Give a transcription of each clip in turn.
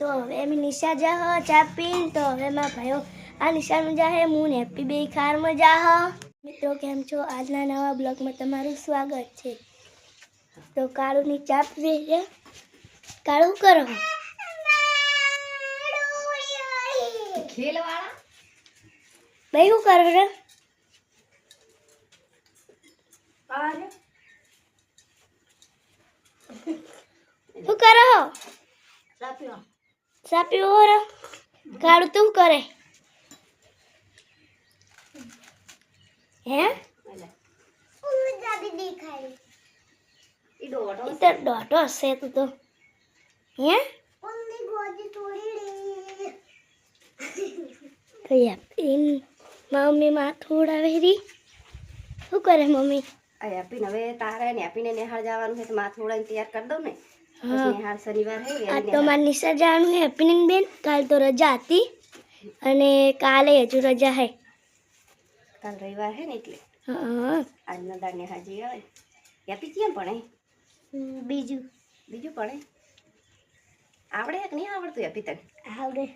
तो હવે અમે નિશા જા હ ચા પીન તો હવે મારા ભાઈઓ આ નિશાનું જા હે હું ને હેપી બે ખારમાં જા હ મિત્રો કેમ છો આજના નવા બ્લોગમાં તમારું સ્વાગત છે તો કાળુની ચા પીવે છે કાળુ કરો ખેલવાળા ભાઈ શું કરો રે અરે શું કરો સાપ્યો ચા પીવો રે કાળુ તું કરે હે इधर डॉटो से तो हैं तो यार इन मम्मी माँ थोड़ा वेरी શું કરે મમ્મી આ હેપીને હવે તારે ને હેપીને નિહાળ જવાનું છે તો માથું ઉડાઈને તૈયાર કરી દઉં ને પછી નિહાળ શનિવાર હે આ તો મારી નિશા જવાનું છે હેપીને બેન કાલ તો રજા હતી અને કાલે હજુ રજા હે કાલ રવિવાર હે ને એટલે હા આજના દાડ નિહાળજી આવે હેપી કેમ ભણે બીજું ભણે આવડે કે નહીં આવડતું હેપી તને આવડે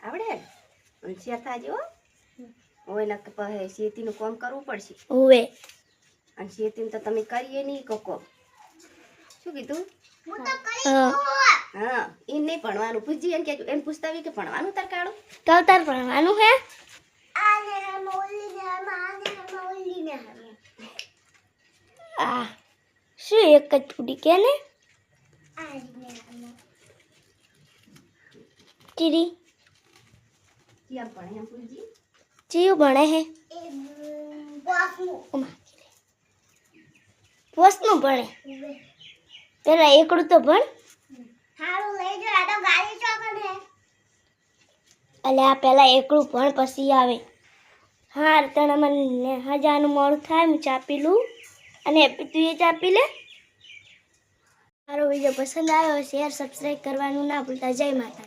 આવડે હોશિયાર થાજો હોય ને પછી શેતીનું કામ કરવું પડશે ઓવે અને શેતીનું તો તમે કરીએ નહીં કોકો શું કીધું હા એ નહીં ભણવાનું પૂછજી એમ કે એમ પૂછતા હોય કે ભણવાનું તાર કાળું તો તાર ભણવાનું હે આ શું એક જ ફૂડી કે ને ચીરી કેમ ભણે એમ પૂછજી ચીયું ભણે હે પોસ્ટનું ભણે પેલા એકડું તો ભણ અલે આ પેલા એકડું ભણ પછી આવે હા તને મને હજારનું મોડું થાય હું ચા પી લઉં અને તું એ ચા પી લે મારો વિડીયો પસંદ આવ્યો શેર સબસ્ક્રાઈબ કરવાનું ના ભૂલતા જય માતા